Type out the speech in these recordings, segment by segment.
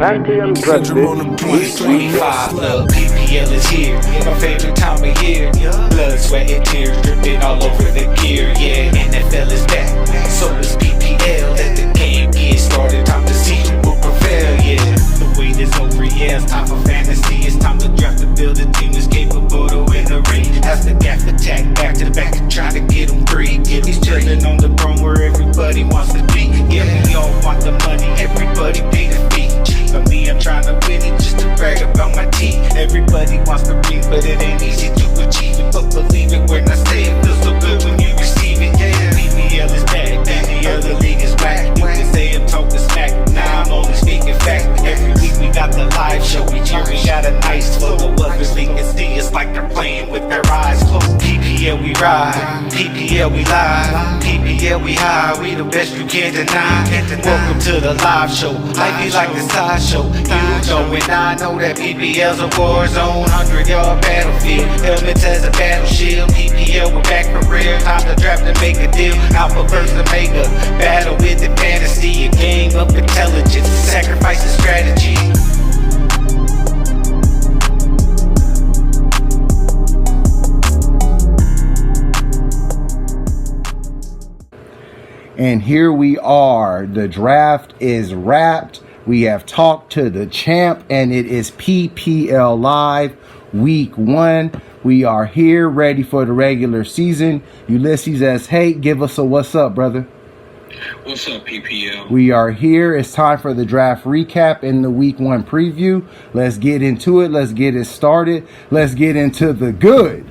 Pantheon Breakfast Week 25, look, PPL is here. My favorite time of year. Blood, sweat, and tears dripping all over the gear. Yeah, NFL is back, so is PPL. Let the game get started. Time to see who will prevail. Yeah, the wait is over. Yeah, it's time for fantasy. It's time to draft to build a team that's capable to win the ring. As the GAFF attack back to back and try to get him free. He's chilling on the throne where everybody wants to be. Yeah, we all want the money. Everybody pay the fee. For me, I'm trying to win it just to brag about my team. Everybody wants to read, but it ain't easy to achieve it. But believe it when I say it, feels so good when you receive it. Yeah, PPL is back, PPL, the league is whack. You can say I'm talking smack, now I'm only speaking fact. Every week we got the live show, each year we got a nice flow. The others they can see us like they're playing with their eyes closed. PPL we ride, PPL we live, PPL we high, we the best you can't deny. Welcome to the live show, life be like the sideshow. You know and I know that PPL's a war zone, 100-yard battlefield, helmets as a battle shield. PPL we're back for real, time to draft and make a deal. Alpha versus Omega, battle with the fantasy, a game of intelligence, sacrifice and strategy. And here we are. The draft is wrapped. We have talked to the champ, and it is PPL Live Week 1. We are here ready for the regular season. Ulysses S. Hate, give us a what's up, brother. What's up, PPL? We are here. It's time for the draft recap and the Week 1 preview. Let's get into it. Let's get it started. Let's get into the good,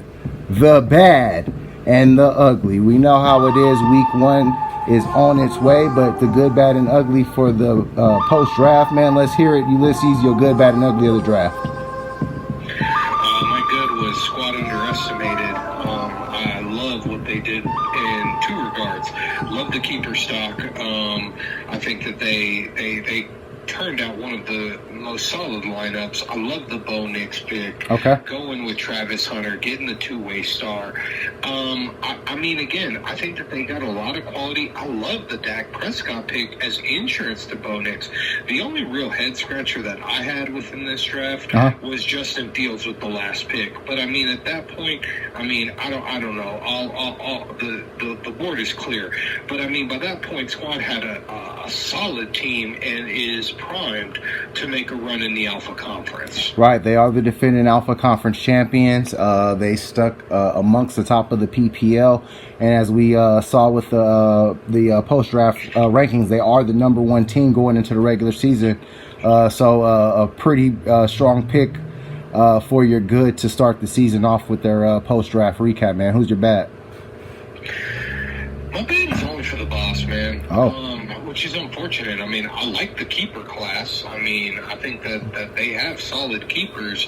the bad, and the ugly. We know how it is. Week 1 is on its way, but the good, bad, and ugly for the post-draft, man. Let's hear it, Ulysses, your good, bad, and ugly of the draft. My good was squad underestimated. I love what they did in two regards. Love the keeper stock. I think that they turned out one of the most solid lineups. I love the Bo Nix pick. Okay. Going with Travis Hunter, getting the two-way star. I mean, again, I think that they got a lot of quality. I love the Dak Prescott pick as insurance to Bo Nix. The only real head-scratcher that I had within this draft was Justin Fields with the last pick. But, I mean, at that point, I mean, I don't know. The board is clear. But, I mean, by that point, Squad had a solid team and is primed to make a run in the Alpha Conference. Right, they are the defending Alpha Conference champions. They stuck amongst the top of the PPL, and as we saw with the post-draft rankings, they are the number 1 team going into the regular season. So a pretty strong pick for your good to start the season off with their post-draft recap, man. Who's your bad? My bad is only for the boss, man. Oh. Which is unfortunate. I mean, I like the keeper class. I mean, I think that they have solid keepers.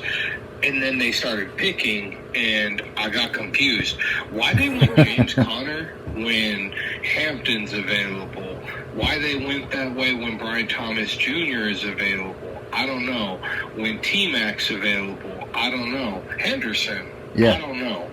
And then they started picking, and I got confused. Why they went James Conner when Hampton's available? Why they went that way when Brian Thomas Jr. is available? I don't know. When T-Mac's available? I don't know. Henderson? Yeah. I don't know.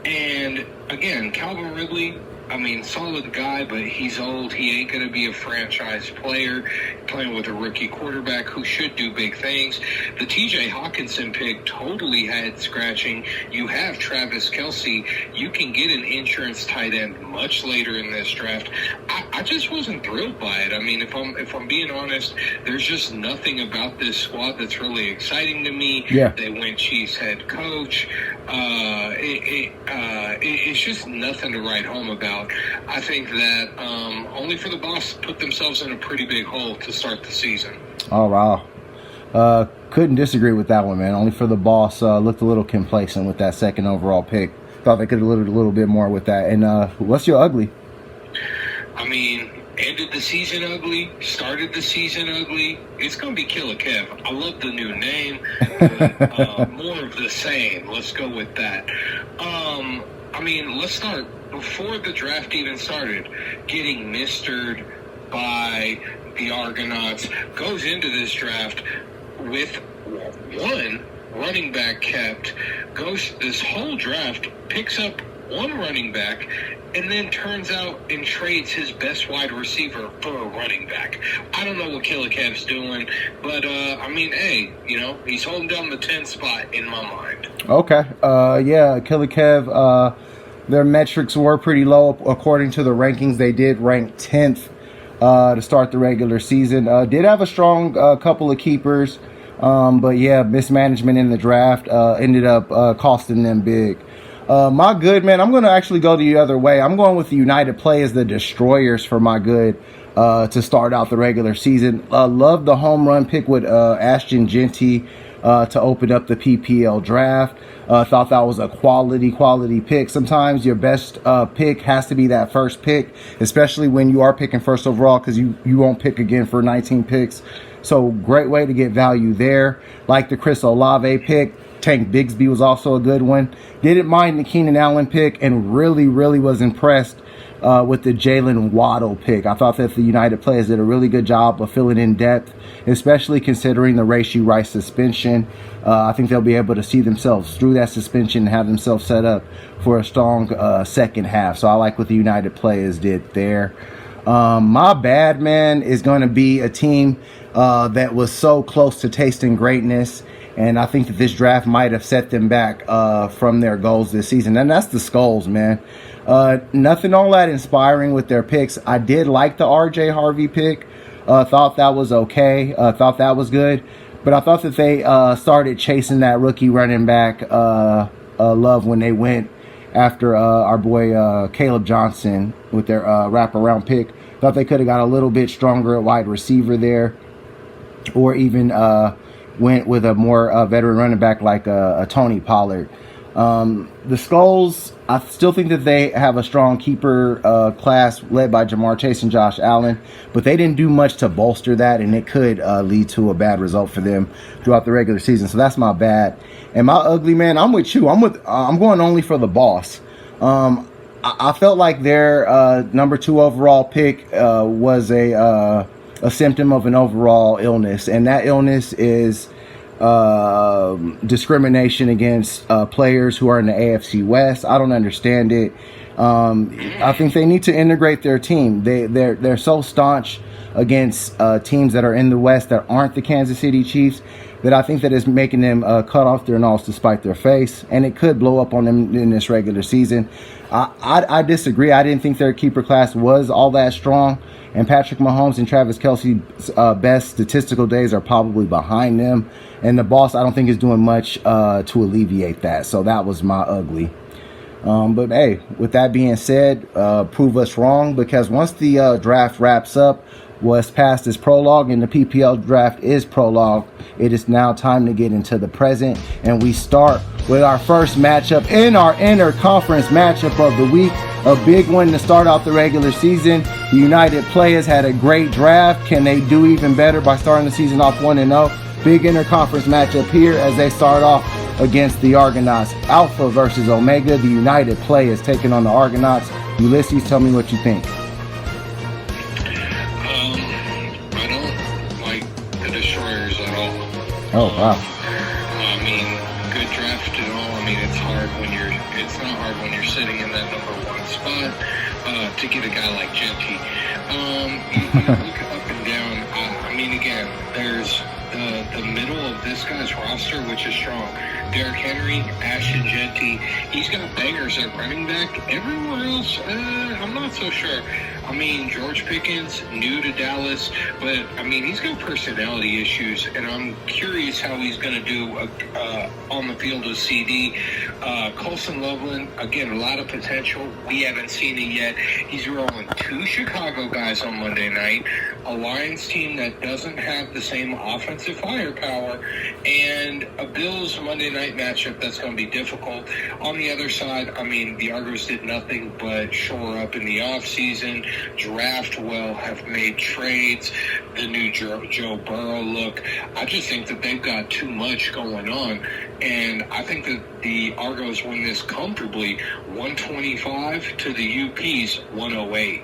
And, again, Calvin Ridley, I mean, solid guy, but he's old. He ain't going to be a franchise player playing with a rookie quarterback who should do big things. The TJ Hawkinson pick totally had scratching. You have Travis Kelce. You can get an insurance tight end much later in this draft. I just wasn't thrilled by it. I mean, if I'm being honest, there's just nothing about this squad that's really exciting to me. Yeah. They went Chiefs head coach. It's just nothing to write home about. I think that only for the boss put themselves in a pretty big hole to start the season. Oh, wow. Couldn't disagree with that one, man. Only for the boss looked a little complacent with that second overall pick. Thought they could have delivered a little bit more with that. And what's your ugly? I mean, ended the season ugly, started the season ugly. It's going to be KILLA Kev. I love the new name. More of the same. Let's go with that. I mean, let's start. Before the draft even started, getting mistered by the Argonauts, goes into this draft with one running back kept, goes this whole draft, picks up one running back, and then turns out and trades his best wide receiver for a running back. I don't know what KILLA Kev's doing, but I mean, hey, you know, he's holding down the 10th spot in my mind. Okay. Yeah, KILLA Kev, their metrics were pretty low according to the rankings. They did rank 10th to start the regular season. Did have a strong couple of keepers, but yeah, mismanagement in the draft ended up costing them big. My good, man, I'm going to actually go the other way. I'm going with the United Play as the destroyers for my good to start out the regular season. Love the home run pick with Ashton Genty to open up the PPL draft. Thought that was a quality pick. Sometimes your best pick has to be that first pick, especially when you are picking first overall, because you won't pick again for 19 picks. So great way to get value there. Like the Chris Olave pick. Tank Bigsby was also a good one. Didn't mind the Keenan Allen pick, and really was impressed with the Jalen Waddle pick. I thought that the United players did a really good job of filling in depth, especially considering the Rashee Rice suspension. I think they'll be able to see themselves through that suspension and have themselves set up for a strong second half. So I like what the United players did there. My bad, man, is going to be a team that was so close to tasting greatness. And I think that this draft might have set them back from their goals this season. And that's the Skulls, man. Nothing all that inspiring with their picks. I did like the RJ Harvey pick. Thought that was okay. Thought that was good. But I thought that they started chasing that rookie running back Love when they went after our boy Caleb Johnson with their wraparound pick. Thought they could have got a little bit stronger at wide receiver there. Or even went with a more veteran running back like a Tony Pollard. The Skulls, I still think that they have a strong keeper class led by Jamar Chase and Josh Allen, but they didn't do much to bolster that, and it could lead to a bad result for them throughout the regular season. So that's my bad. And my ugly, man, I'm with you. I'm going only for the boss. I felt like their number 2 overall pick was a symptom of an overall illness, and that illness is discrimination against players who are in the AFC West. I don't understand it. I think they need to integrate their team. They're so staunch against teams that are in the West that aren't the Kansas City Chiefs that I think that is making them cut off their nose to spite their face, and it could blow up on them in this regular season. I disagree. I didn't think their keeper class was all that strong. And Patrick Mahomes and Travis Kelce's best statistical days are probably behind them. And the boss, I don't think, is doing much to alleviate that. So that was my ugly. But, hey, with that being said, prove us wrong. Because once the draft wraps up, was past its prologue, and the PPL draft is prologue, it is now time to get into the present. And we start with our first matchup in our inter-conference matchup of the week. A big one to start out the regular season. The United players had a great draft. Can they do even better by starting the season off 1-0? Big interconference matchup here as they start off against the Argonauts. Alpha versus Omega. The United players taking on the Argonauts. Ulysses, tell me what you think. I don't like the Destroyers at all. Oh, wow. I mean, good draft and all. I mean, it's not hard when you're sitting in that number 1 spot to get a guy like Genty. You look up and down. I mean, again, there's the middle of this guy's roster, which is strong. Derrick Henry, Ashton Genty, he's got bangers at running back. Everywhere else, I'm not so sure. I mean, George Pickens, new to Dallas, but, I mean, he's got personality issues, and I'm curious how he's going to do on the field with CD. Colson Loveland, again, a lot of potential. We haven't seen it yet. He's rolling 2 Chicago guys on Monday night, a Lions team that doesn't have the same offensive firepower, and a Bills Monday night matchup that's going to be difficult. On the other side, I mean, the Argos did nothing but shore up in the offseason, draft well, have made trades, the new Joe Burrow look. I just think that they've got too much going on, and I think that the Argos win this comfortably, 125 to the UP's 108.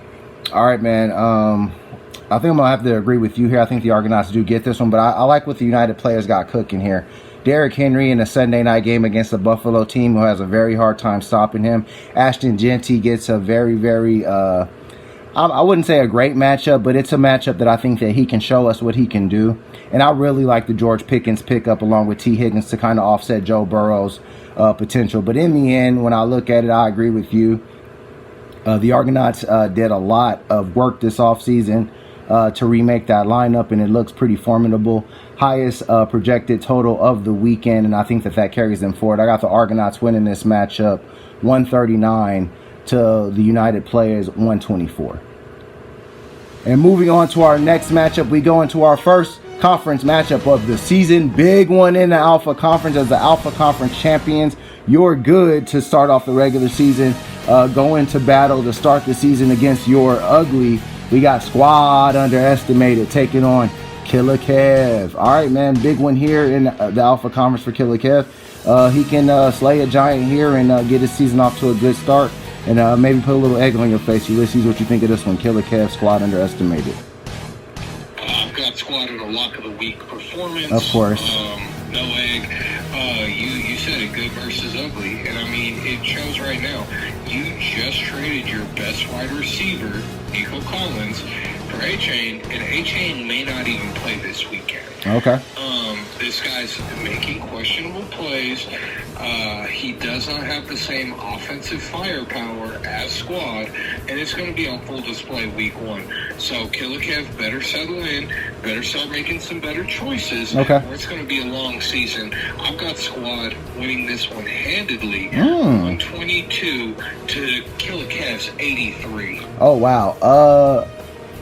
All right, man. I think I'm going to have to agree with you here. I think the Argonauts do get this one, but I like what the United players got cooking here. Derrick Henry in a Sunday night game against the Buffalo team who has a very hard time stopping him. Ashton Genty gets a very, very, I wouldn't say a great matchup, but it's a matchup that I think that he can show us what he can do. And I really like the George Pickens pickup along with T. Higgins to kind of offset Joe Burrow's potential. But in the end, when I look at it, I agree with you. The Argonauts did a lot of work this offseason to remake that lineup, and it looks pretty formidable. Highest projected total of the weekend, and I think that carries them forward. I got the Argonauts winning this matchup 139 to the United Players 124. And moving on to our next matchup, we go into our first conference matchup of the season. Big one in the Alpha Conference as the Alpha Conference champions. You're good to start off the regular season. Go into battle to start the season against your ugly. We got Squad Underestimated taking on KILLA Kev. All right, man. Big one here in the Alpha Conference for KILLA Kev. He can slay a giant here and get his season off to a good start. And maybe put a little egg on your face. Ulysses, what you think of this one? KILLA Kev, Squad Underestimated. I've got Squad in a lock of the week performance. Of course. No egg. You said it, good versus ugly. And I mean, it shows right now. You just traded your best wide receiver, Nico Collins, for A-Chain, and A-Chain may not even play this weekend. Okay. This guy's making questionable plays. He does not have the same offensive firepower as Squad, and it's going to be on full display week one. So KILLA Kev better settle in, better start making some better choices, okay, or it's going to be a long season. I've got Squad winning this one handedly, 122 to KILLA Kev's 83. Oh, wow.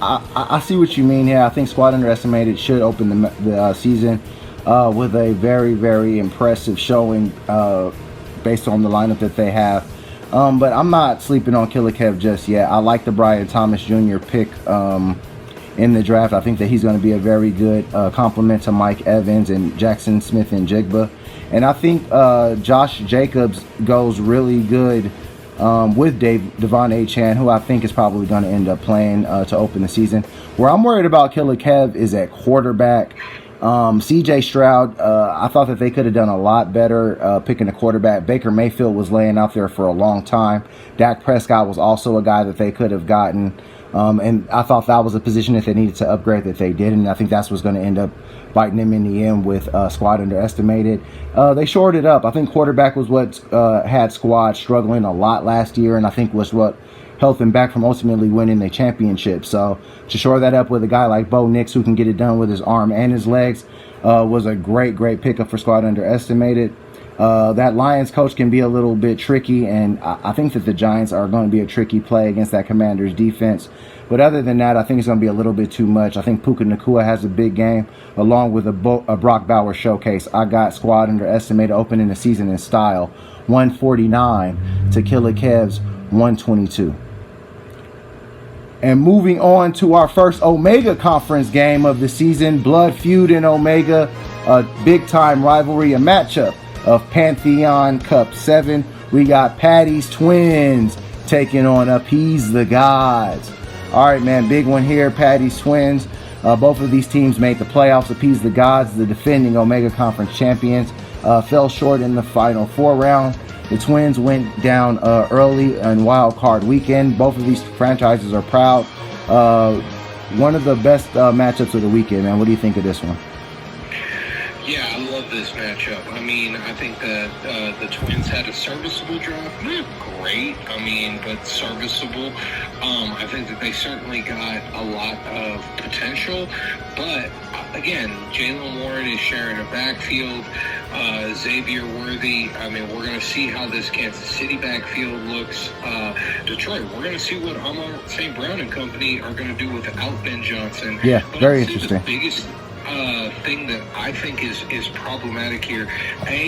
I see what you mean here. I think Squad Underestimated should open the season with a very, very impressive showing based on the lineup that they have. But I'm not sleeping on KILLA Kev just yet. I like the Brian Thomas Jr. pick in the draft. I think that he's going to be a very good complement to Mike Evans and Jackson Smith and Jigba. And I think Josh Jacobs goes really good with Devon Achane, who I think is probably going to end up playing to open the season. Where I'm worried about KILLA Kev is at quarterback. CJ Stroud, I thought that they could have done a lot better picking a quarterback. Baker Mayfield was laying out there for a long time. Dak Prescott was also a guy that they could have gotten. And I thought that was a position that they needed to upgrade that they did. And I think that's what's going to end up biting them in the end with Squad Underestimated. They shored it up. I think quarterback was what had Squad struggling a lot last year, and I think was what held them back from ultimately winning the championship. So to shore that up with a guy like Bo Nix who can get it done with his arm and his legs was a great pickup for Squad Underestimated. That Lions coach can be a little bit tricky, and I think that the Giants are going to be a tricky play against that Commanders defense. But other than that, I think it's going to be a little bit too much. I think Puka Nacua has a big game, along with a Brock Bowers showcase. I got Squad Underestimated opening the season in style, 149 to KILLA Kev's 122. And moving on to our first Omega Conference game of the season, Blood Feud in Omega, a big-time rivalry, a matchup of Pantheon Cup 7. We got Patty's Twins taking on Appease the Gods. All right, man, big one here, Patty's Twins. Both of these teams made the playoffs. Appease the Gods, the defending Omega Conference champions, fell short in the Final Four round. The Twins went down early on Wild Card Weekend. Both of these franchises are proud. One of the best matchups of the weekend, man. What do you think of this one? Yeah, I love this matchup. I mean, I think that the Twins had a serviceable draft. Not great, but serviceable. I think that they certainly got a lot of potential. But, again, Jalen Warren is sharing a backfield. Xavier Worthy, we're going to see how this Kansas City backfield looks. Detroit, we're going to see what Amon St. Brown and company are going to do without Ben Johnson. Yeah, but very interesting. The biggest thing that I think is problematic here.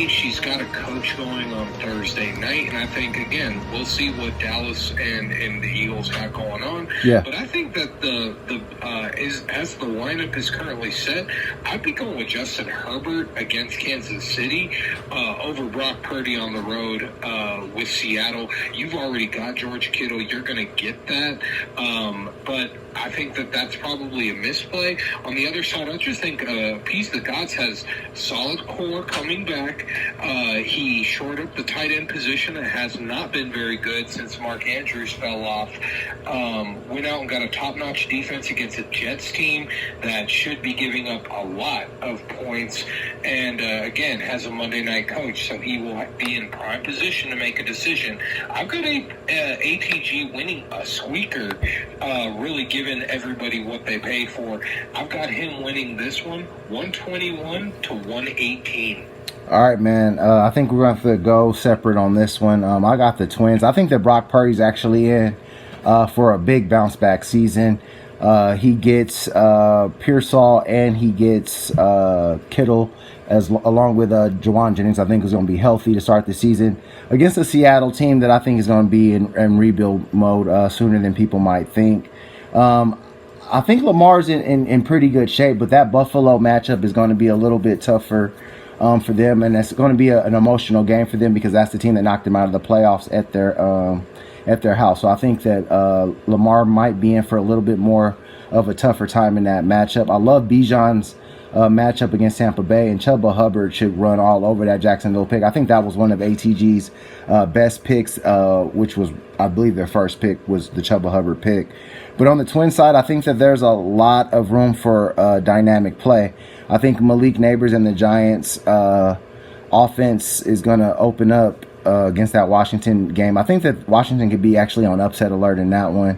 She's got a coach going on Thursday night, and I think, again, we'll see what Dallas and the Eagles got going on. Yeah. But I think that as the lineup is currently set, I'd be going with Justin Herbert against Kansas City over Brock Purdy on the road with Seattle. You've already got George Kittle. You're going to get that. But I think that that's probably a misplay. On the other side, I just think think Peace the Gods has solid core coming back. He shored up the tight end position that has not been very good since Mark Andrews fell off. Went out and got a top-notch defense against a Jets team that should be giving up a lot of points. And again, has a Monday night coach, so he will be in prime position to make a decision. I've got ATG winning a squeaker, really giving everybody what they pay for. I've got him winning this one 121 to 118. All right, man. I think we're going to have to go separate on this one. I got the Twins. I think that Brock Purdy's actually in for a big bounce back season. He gets Pearsall and he gets Kittle along with Juwan Jennings. I think is going to be healthy to start the season against a Seattle team that I think is going to be in rebuild mode sooner than people might think. I think Lamar's in pretty good shape, but that Buffalo matchup is going to be a little bit tougher for them, and it's going to be an emotional game for them because that's the team that knocked them out of the playoffs at their house. So I think that Lamar might be in for a little bit more of a tougher time in that matchup. I love Bijan's matchup against Tampa Bay, and Chuba Hubbard should run all over that Jacksonville pick. I think that was one of ATG's best picks, which was, I believe, their first pick was the Chuba Hubbard pick. But on the Twins side, I think that there's a lot of room for dynamic play. I think Malik Neighbors and the Giants' offense is going to open up against that Washington game. I think that Washington could be actually on upset alert in that one.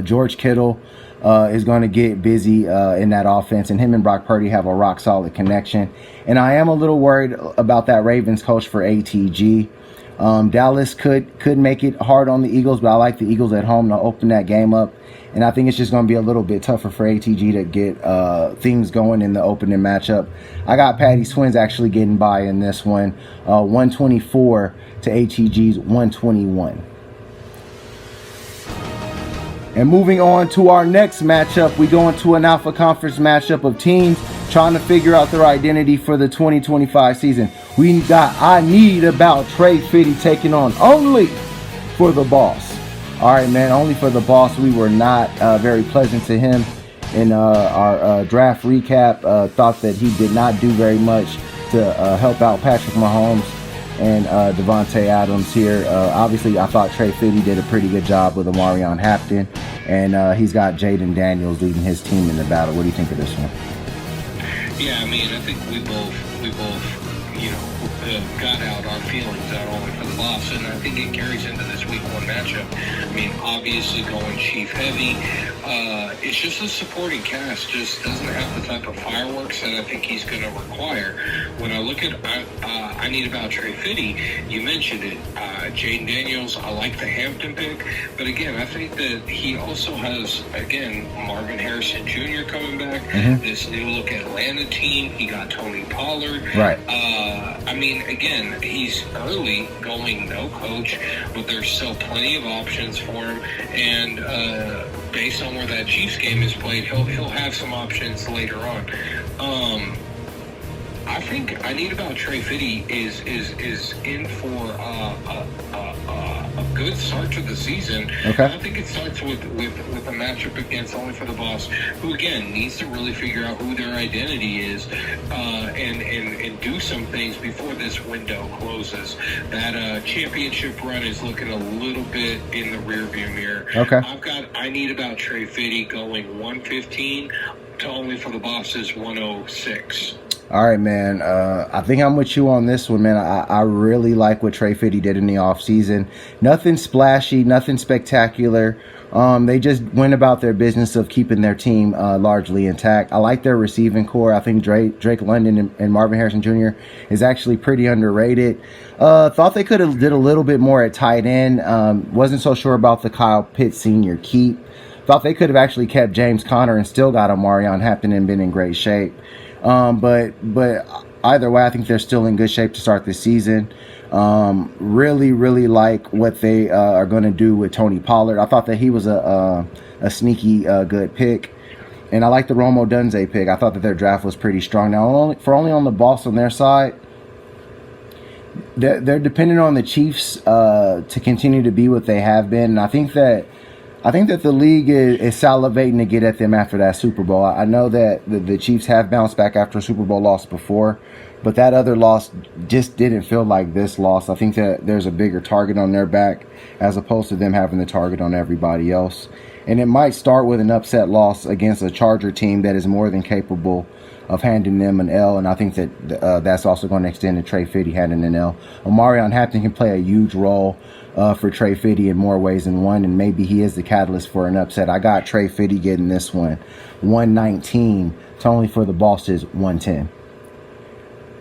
George Kittle is going to get busy in that offense, and him and Brock Purdy have a rock-solid connection. And I am a little worried about that Ravens coach for ATG. Dallas could make it hard on the Eagles, but I like the Eagles at home to open that game up. And I think it's just going to be a little bit tougher for ATG to get things going in the opening matchup. I got Patty's Twins actually getting by in this one, 124 to ATG's 121. And moving on to our next matchup, we go into an Alpha Conference matchup of teams trying to figure out their identity for the 2025 season. We got I Need About Trey Fitty taking on Only for the Boss. All right, man, Only for the Boss. We were not very pleasant to him in our draft recap. Thought that he did not do very much to help out Patrick Mahomes and Devontae Adams here. Obviously, I thought Trey Fitty did a pretty good job with Amarion Hampton, and he's got Jaden Daniels leading his team in the battle. What do you think of this one? Yeah, I mean, I think we both, got out our feelings out Only for the Boss, and I think it carries into this week one matchup. I mean, obviously going Chief heavy. It's just the supporting cast just doesn't have the type of fireworks that I think he's going to require. When I look at I Need About Trey Fitty, you mentioned it. Jaden Daniels, I like the Hampton pick, but again, I think that he also has, again, Marvin Harrison Jr. coming back, this new look Atlanta team. He got Tony Pollard. Right. I mean, again, he's early going no coach, but there's still plenty of options for him, and based on where that Chiefs game is played, he'll have some options later on. I think I Need About Trey Fitty is in for a good start to the season. Okay. I think it starts with a matchup against Only for the Boss, who again needs to really figure out who their identity is, and do some things before this window closes. That championship run is looking a little bit in the rearview mirror. Okay. I've got I Need About Trey Fitty going 115 to Only for the Boss's 106. All right, man. I think I'm with you on this one, man. I really like what Trey Fitty did in the offseason. Nothing splashy, nothing spectacular. They just went about their business of keeping their team largely intact. I like their receiving core. I think Drake London and Marvin Harrison Jr. is actually pretty underrated. Thought they could have did a little bit more at tight end. Wasn't so sure about the Kyle Pitts Sr. keep. Thought they could have actually kept James Conner and still got Amarion Hampton and been in great shape. But either way, I think they're still in good shape to start the season. Really like what they are going to do with Tony Pollard. I thought that he was a sneaky good pick. And I like the Rome Odunze pick. I thought that their draft was pretty strong. Now, only on the Boss on their side, they're dependent on the Chiefs to continue to be what they have been. And I think that I think that the league is salivating to get at them after that Super Bowl. I know that the Chiefs have bounced back after a Super Bowl loss before, but that other loss just didn't feel like this loss. I think that there's a bigger target on their back as opposed to them having the target on everybody else. And it might start with an upset loss against a Charger team that is more than capable of handing them an L, and I think that that's also going to extend to Trey Fiddy handing an L. Omarion Hampton can play a huge role for Trey Fiddy in more ways than one, and maybe he is the catalyst for an upset. I got Trey Fiddy getting this one, 119 to only for the Bosses 110.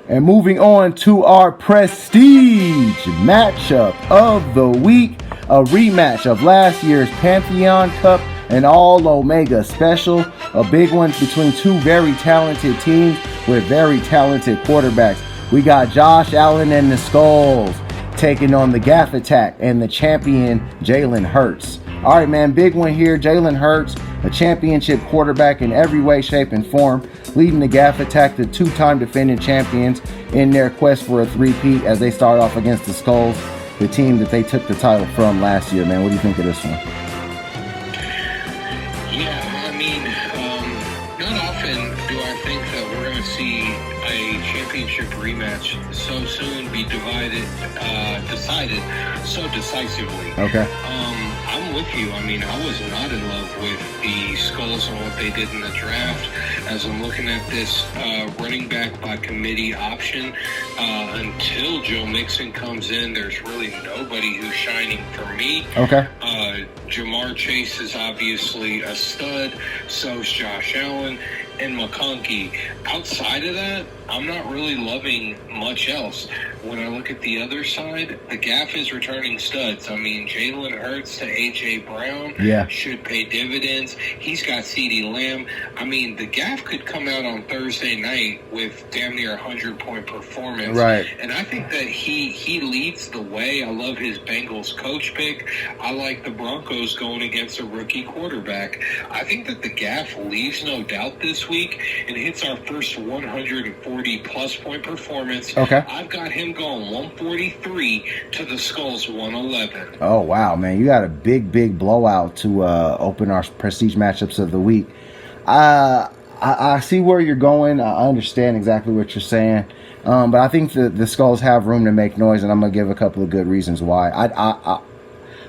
And moving on to our prestige matchup of the week, a rematch of last year's Pantheon Cup and All Omega Special, a big one between two very talented teams with very talented quarterbacks. We got Josh Allen and the Skulls taking on the GAFF Attack and the champion Jalen Hurts. All right, man, big one here. Jalen Hurts, a championship quarterback in every way, shape, and form, leading the GAFF Attack, the two-time defending champions, in their quest for a three-peat as they start off against the Skulls, the team that they took the title from last year, man. What do you think of this one? Yeah, I mean, not often do I think that we're going to see a championship rematch so soon be decided so decisively. Okay. I'm with you. I mean, I was not in love with the Skulls and what they did in the draft. As I'm looking at this running back by committee option, until Joe Mixon comes in, there's really nobody who's shining for me. Okay. Jamar Chase is obviously a stud. So's Josh Allen and McConkey. Outside of that, I'm not really loving much else. When I look at the other side, the GAFF is returning studs. I mean, Jalen Hurts to A.J. Brown should pay dividends. He's got CeeDee Lamb. I mean, the GAFF could come out on Thursday night with damn near 100-point performance. Right. And I think that he leads the way. I love his Bengals coach pick. I like the Broncos going against a rookie quarterback. I think that the GAFF leaves no doubt this week and hits our first 140-plus point performance. Okay. I've got him going 143 to the Skulls 111. Oh, wow, man. You got a big blowout to open our prestige matchups of the week. I see where you're going. I understand exactly what you're saying. But I think the Skulls have room to make noise, and I'm going to give a couple of good reasons why.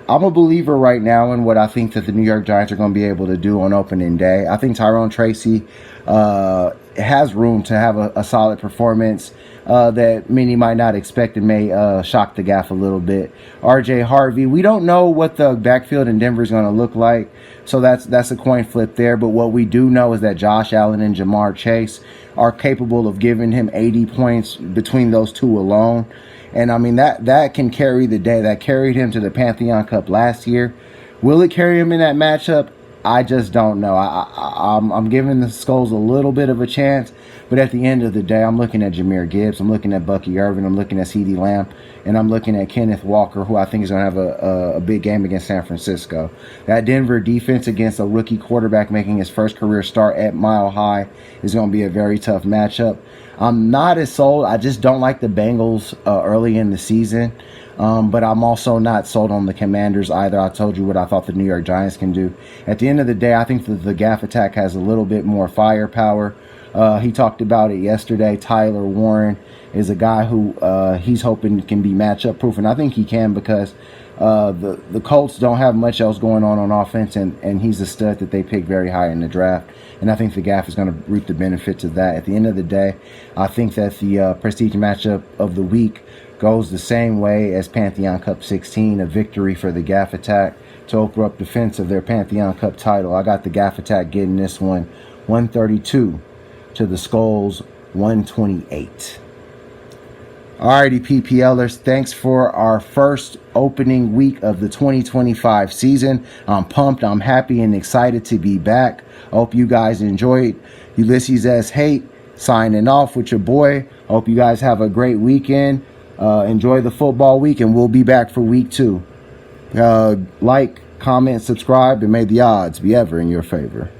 I'm a believer right now in what I think that the New York Giants are going to be able to do on opening day. I think Tyrone Tracy has room to have a solid performance that many might not expect and may shock the GAFF a little bit. R.J. Harvey, we don't know what the backfield in Denver is going to look like, so that's a coin flip there. But what we do know is that Josh Allen and Jamar Chase are capable of giving him 80 points between those two alone. And, I mean, that can carry the day. That carried him to the Pantheon Cup last year. Will it carry him in that matchup? I just don't know. I'm giving the Skulls a little bit of a chance. But at the end of the day, I'm looking at Jahmyr Gibbs. I'm looking at Bucky Irvin. I'm looking at CeeDee Lamb. And I'm looking at Kenneth Walker, who I think is going to have a big game against San Francisco. That Denver defense against a rookie quarterback making his first career start at Mile High is going to be a very tough matchup. I'm not as sold. I just don't like the Bengals early in the season. But I'm also not sold on the Commanders either. I told you what I thought the New York Giants can do. At the end of the day, I think that the GAFF Attack has a little bit more firepower. He talked about it yesterday. Tyler Warren is a guy who he's hoping can be matchup proof, and I think he can because the Colts don't have much else going on offense, and he's a stud that they picked very high in the draft. And I think the GAFF is going to reap the benefits of that. At the end of the day, I think that the prestige matchup of the week goes the same way as Pantheon Cup 16, a victory for the GAFF Attack to open up defense of their Pantheon Cup title. I got the GAFF Attack getting this one 132 to the Skulls 128. Alrighty, PPLers, thanks for our first opening week of the 2025 season. I'm pumped, I'm happy, and excited to be back. I hope you guys enjoyed. Ulysses S. Hate signing off with your boy. Hope you guys have a great weekend. Enjoy the football week, and we'll be back for week 2. Like, comment, subscribe, and may the odds be ever in your favor.